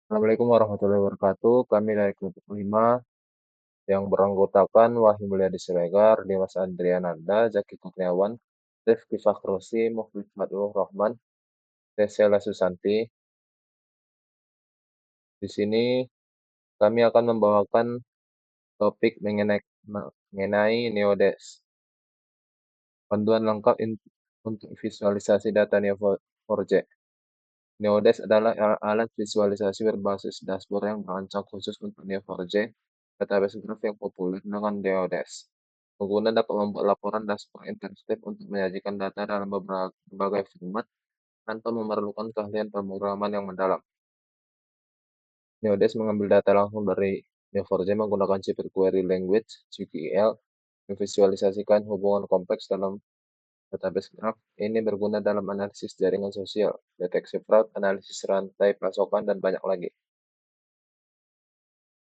Assalamualaikum warahmatullahi wabarakatuh. Kami dari kelompok 5 yang beranggotakan Wahyu Mulyadi Siregar, Dimas Adriananda, Zaki Kurniawan, Rifki Fakhrusi, Mufid Fadlur Rahman, Tesela Susanti. Di sini kami akan membawakan topik mengenai Neodes. Panduan lengkap untuk visualisasi data Neo4j. Neodes adalah alat visualisasi berbasis dashboard yang dirancang khusus untuk Neo4j, database graf yang populer dengan Neodes. Pengguna dapat membuat laporan dashboard interaktif untuk menyajikan data dalam berbagai format tanpa memerlukan keahlian pemrograman yang mendalam. Neodes mengambil data langsung dari Neo4j menggunakan Cipher Query Language (CQL), memvisualisasikan hubungan kompleks dalam database graf. Ini berguna dalam analisis jaringan sosial, deteksi fraud, analisis rantai pasokan, dan banyak lagi.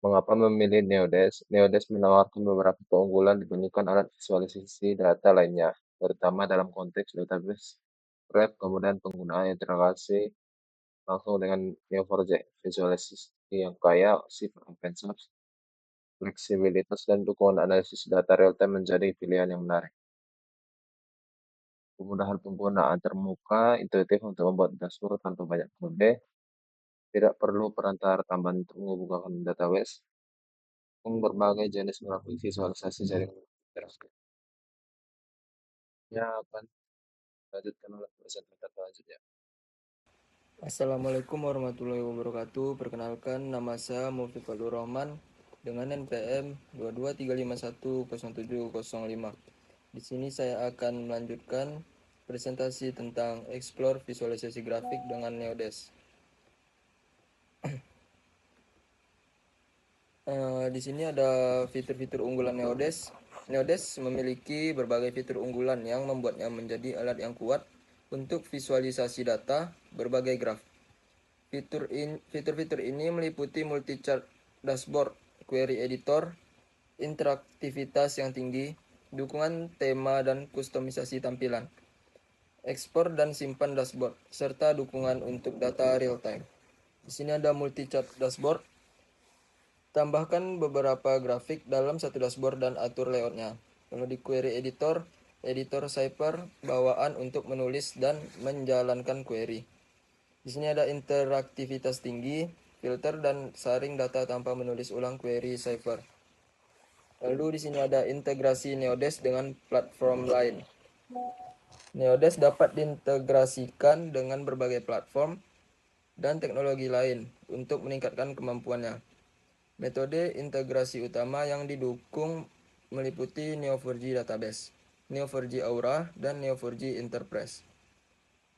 Mengapa memilih Neodes? Neodes menawarkan beberapa keunggulan dibandingkan alat visualisasi data lainnya, terutama dalam konteks database graph, kemudian penggunaan integrasi langsung dengan Neo4j, visualisasi yang kaya, sifat open source, fleksibilitas, dan dukungan analisis data real-time menjadi pilihan yang menarik. Kemudahan penggunaan terbuka, intuitif untuk membuat dashboard tanpa banyak kode, tidak perlu perantara tambahan untuk menghubungkan database, berbagai jenis grafik visualisasi jaringan interaktif. Ya, akan lanjutkan oleh presentator selanjutnya. Assalamualaikum warahmatullahi wabarakatuh. Perkenalkan, nama saya Mufid Fadlur Rahman dengan NPM 223510705. Di sini saya akan melanjutkan presentasi tentang explore visualisasi grafik dengan Neodes. Di sini ada fitur-fitur unggulan Neodes. Neodes memiliki berbagai fitur unggulan yang membuatnya menjadi alat yang kuat untuk visualisasi data berbagai graf. Fitur-fitur ini meliputi multi-chart dashboard, query editor, interaktivitas yang tinggi, dukungan tema dan kustomisasi tampilan, ekspor dan simpan dashboard, serta dukungan untuk data real time. Di sini ada multi-chart dashboard. Tambahkan beberapa grafik dalam satu dashboard dan atur layoutnya. Kalau di query editor, editor Cipher bawaan untuk menulis dan menjalankan query. Di sini ada interaktivitas tinggi, filter dan saring data tanpa menulis ulang query Cipher. Lalu di sini ada integrasi Neodes dengan platform lain. Neodes dapat diintegrasikan dengan berbagai platform dan teknologi lain untuk meningkatkan kemampuannya. Metode integrasi utama yang didukung meliputi Neo4j Database, Neo4j Aura, dan Neo4j Enterprise.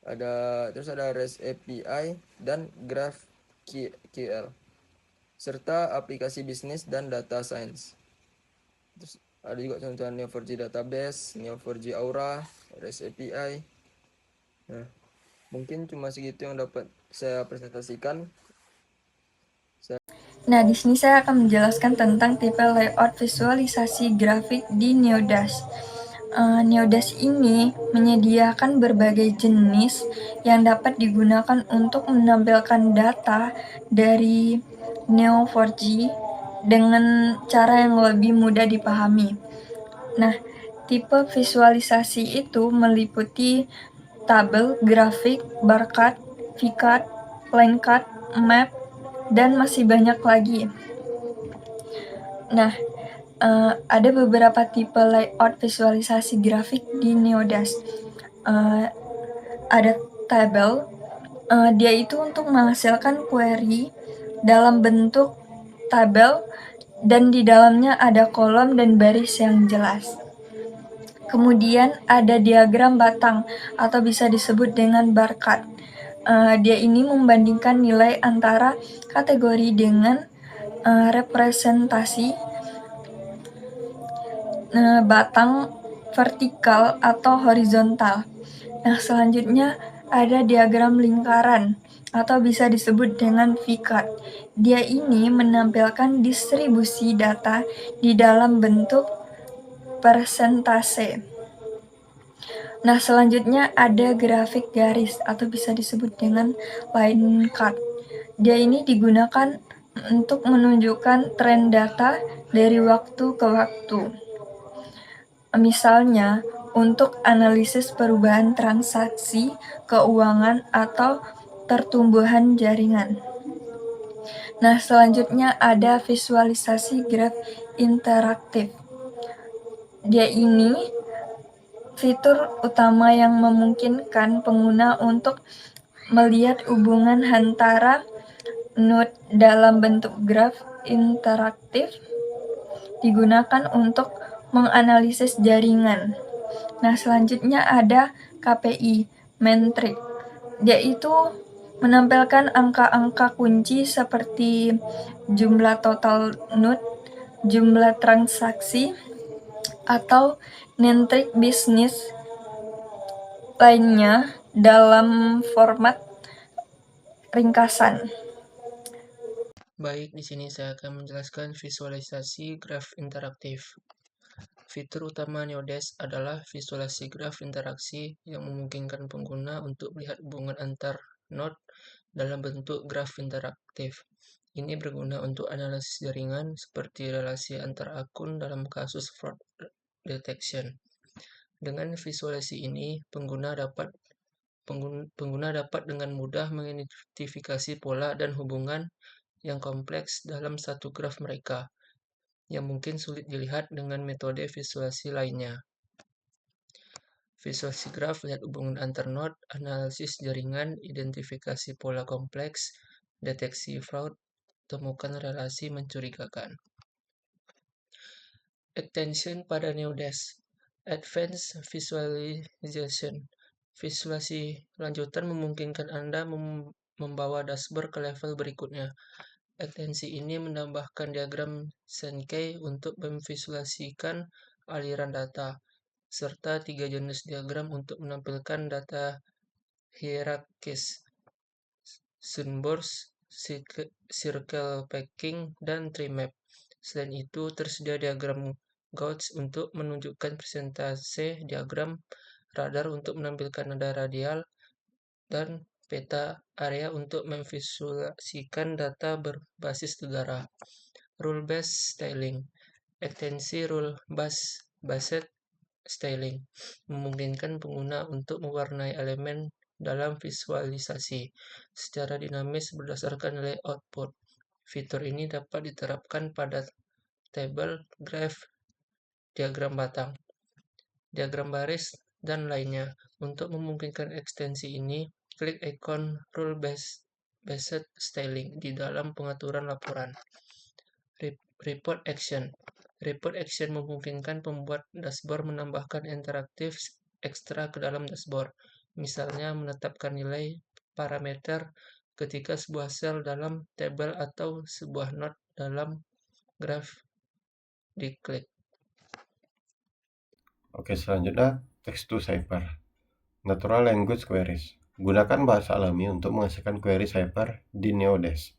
Terus ada REST API dan GraphQL, serta aplikasi bisnis dan data science. Terus ada juga contohan Neo4j Database, Neo4j Aura, REST API. Nah, mungkin cuma segitu yang dapat saya presentasikan. Nah, di sini saya akan menjelaskan tentang tipe layout visualisasi grafik di Neodas. Neodas ini menyediakan berbagai jenis yang dapat digunakan untuk menampilkan data dari Neo4j dengan cara yang lebih mudah dipahami. Nah, tipe visualisasi itu meliputi tabel, grafik, bar chart, V-chart, line chart, map, dan masih banyak lagi. Nah, ada beberapa tipe layout visualisasi grafik di Neodas. Ada tabel, dia itu untuk menghasilkan query dalam bentuk tabel dan di dalamnya ada kolom dan baris yang jelas. Kemudian ada diagram batang atau bisa disebut dengan bar chart. Dia ini membandingkan nilai antara kategori dengan representasi batang vertikal atau horizontal. Nah, selanjutnya ada diagram lingkaran atau bisa disebut dengan V-chart. Dia ini menampilkan distribusi data di dalam bentuk persentase. Nah, selanjutnya ada grafik garis atau bisa disebut dengan line chart. Dia ini digunakan untuk menunjukkan tren data dari waktu ke waktu. Misalnya, untuk analisis perubahan transaksi keuangan atau pertumbuhan jaringan. Nah, selanjutnya ada visualisasi graf interaktif. Dia ini fitur utama yang memungkinkan pengguna untuk melihat hubungan antara node dalam bentuk graf interaktif digunakan untuk menganalisis jaringan. Nah, selanjutnya ada KPI, metrik. Dia itu menampilkan angka-angka kunci seperti jumlah total node, jumlah transaksi, atau metrik bisnis lainnya dalam format ringkasan. Baik, di sini saya akan menjelaskan visualisasi graf interaktif. Fitur utama Neodesk adalah visualisasi graf interaksi yang memungkinkan pengguna untuk melihat hubungan antar node dalam bentuk graf interaktif. Ini berguna untuk analisis jaringan seperti relasi antar akun dalam kasus fraud detection. Dengan visualisasi ini, pengguna dapat dengan mudah mengidentifikasi pola dan hubungan yang kompleks dalam satu graf mereka, yang mungkin sulit dilihat dengan metode visualisasi lainnya. Visualisasi graf lihat hubungan antar node, analisis jaringan, identifikasi pola kompleks, deteksi fraud, temukan relasi mencurigakan. Extension pada Neodesk. Advanced Visualization. Visualisasi lanjutan memungkinkan Anda membawa dashboard ke level berikutnya. Ekstensi ini menambahkan diagram Sankey untuk memvisualisasikan aliran data, serta 3 jenis diagram untuk menampilkan data hierarkis, sunburst, circle packing, dan tree map. Selain itu, tersedia diagram gauge untuk menunjukkan persentase, diagram radar untuk menampilkan nada radial, dan peta area untuk memvisualisasikan data berbasis negara. Rule-based styling. Ekstensi rule-based styling memungkinkan pengguna untuk mewarnai elemen dalam visualisasi secara dinamis berdasarkan nilai output. Fitur ini dapat diterapkan pada tabel, graf, diagram batang, diagram baris, dan lainnya. Untuk memungkinkan ekstensi ini, klik ikon Rule-based styling di dalam pengaturan laporan. Report action. Report action memungkinkan pembuat dashboard menambahkan interaktif ekstra ke dalam dashboard. Misalnya menetapkan nilai parameter ketika sebuah sel dalam tabel atau sebuah node dalam graf diklik. Oke, selanjutnya text to cipher. Natural language queries. Gunakan bahasa alami untuk menghasilkan query cipher di Neodesk.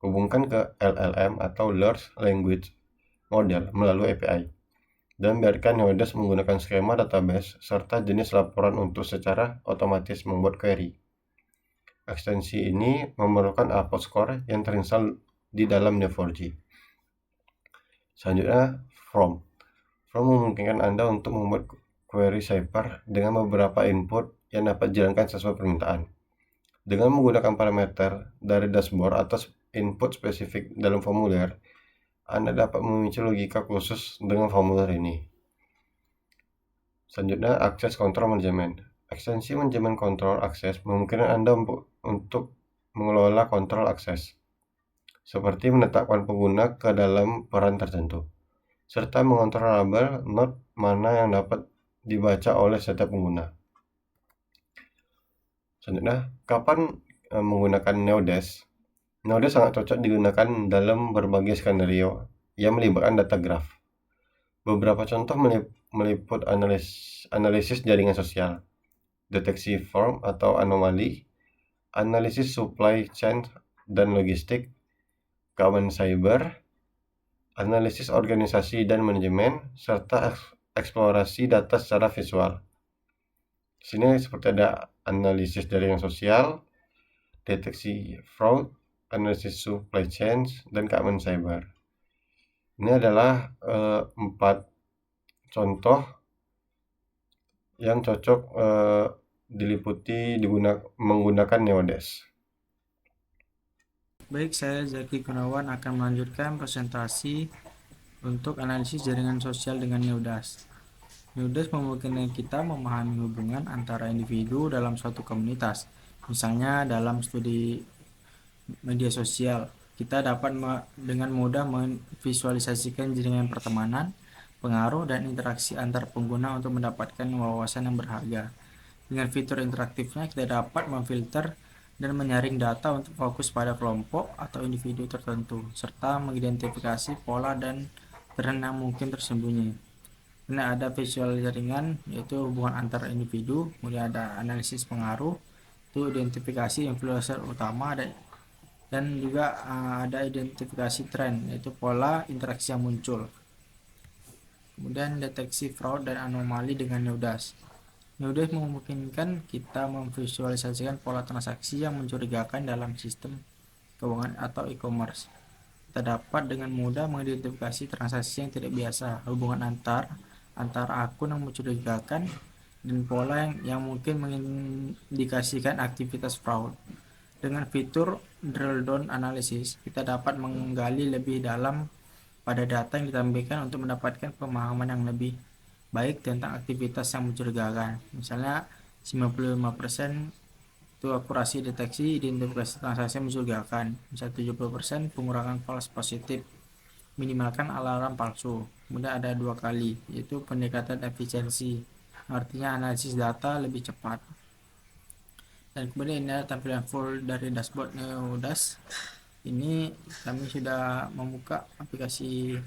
Hubungkan ke LLM atau Large Language Model melalui API. Dan biarkan Neodesk menggunakan skema database serta jenis laporan untuk secara otomatis membuat query. Ekstensi ini memerlukan output score yang terinstall di dalam Neo4j. Selanjutnya, From. From memungkinkan Anda untuk membuat query cipher dengan beberapa input yang dapat dijalankan sesuai permintaan. Dengan menggunakan parameter dari dashboard atau input spesifik dalam formulir, Anda dapat memicu logika khusus dengan formulir ini. Selanjutnya, Access Control Management. Ekstensi manajemen kontrol akses memungkinkan Anda untuk mengelola kontrol akses, seperti menetapkan pengguna ke dalam peran tertentu, serta mengontrol label node mana yang dapat dibaca oleh setiap pengguna. Selanjutnya, kapan menggunakan Neodesk? Neodesk sangat cocok digunakan dalam berbagai skenario yang melibatkan data graf. Beberapa contoh meliput analisis jaringan sosial, deteksi form atau anomali, analisis supply chain dan logistik, keamanan cyber, analisis organisasi dan manajemen, serta eksplorasi data secara visual. Di sini seperti ada analisis jaringan sosial, deteksi fraud, analisis supply chain, dan keamanan cyber. Ini adalah 4 contoh yang cocok diliputi menggunakan Neodesk. Baik, saya Zaki Gunawan akan melanjutkan presentasi untuk analisis jaringan sosial dengan Neodesk. Neodesk memungkinkan kita memahami hubungan antara individu dalam suatu komunitas. Misalnya dalam studi media sosial, kita dapat dengan mudah memvisualisasikan jaringan pertemanan, pengaruh, dan interaksi antar pengguna untuk mendapatkan wawasan yang berharga. Dengan fitur interaktifnya, kita dapat memfilter dan menyaring data untuk fokus pada kelompok atau individu tertentu, serta mengidentifikasi pola dan tren yang mungkin tersembunyi. Ini ada visual jaringan, yaitu hubungan antar individu, kemudian ada analisis pengaruh, itu identifikasi influencer utama, dan juga ada identifikasi tren, yaitu pola interaksi yang muncul. Kemudian deteksi fraud dan anomali dengan Neodesk. Neodesk memungkinkan kita memvisualisasikan pola transaksi yang mencurigakan dalam sistem keuangan atau e-commerce. Kita dapat dengan mudah mengidentifikasi transaksi yang tidak biasa, hubungan antara akun yang mencurigakan, dan pola yang mungkin mengindikasikan aktivitas fraud. Dengan fitur drill down analysis, kita dapat menggali lebih dalam pada data yang ditampilkan untuk mendapatkan pemahaman yang lebih baik tentang aktivitas yang mencurigakan. Misalnya 95% itu akurasi deteksi identifikasi transaksi yang mencurigakan. Misalnya 70% pengurangan false positif, minimalkan alarm palsu. Kemudian ada 2 kali, yaitu pendekatan efisiensi, artinya analisis data lebih cepat. Dan kemudian ini adalah tampilan full dari dashboard Neodesk. Ini kami sudah membuka aplikasi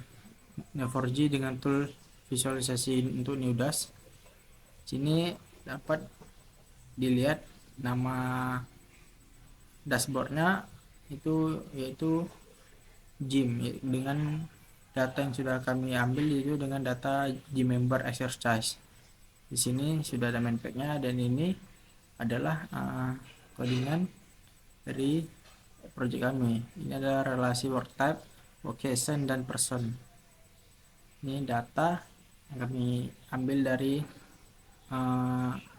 Neo4j dengan tool visualisasi untuk Neodesk. Sini dapat dilihat nama dashboardnya itu yaitu gym, dengan data yang sudah kami ambil itu dengan data gym member exercise. Di sini sudah ada main pack-nya, dan ini adalah codingan dari project kami. Ini adalah relasi work type, location, dan person. Ini data yang kami ambil dari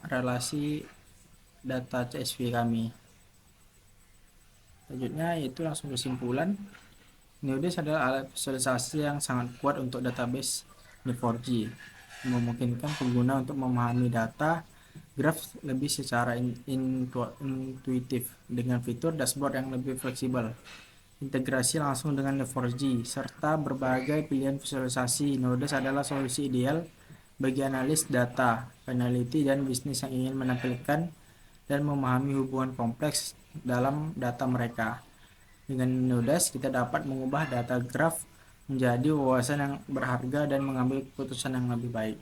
relasi data CSV kami. Selanjutnya yaitu langsung kesimpulan. Neodesk adalah alat visualisasi yang sangat kuat untuk database Neo4j, memungkinkan pengguna untuk memahami data graf lebih secara intuitif dengan fitur dashboard yang lebih fleksibel, integrasi langsung dengan Neo4j, serta berbagai pilihan visualisasi. Neodesk adalah solusi ideal bagi analis data, peneliti, dan bisnis yang ingin menampilkan dan memahami hubungan kompleks dalam data mereka. Dengan Neodesk, kita dapat mengubah data graf menjadi wawasan yang berharga dan mengambil keputusan yang lebih baik.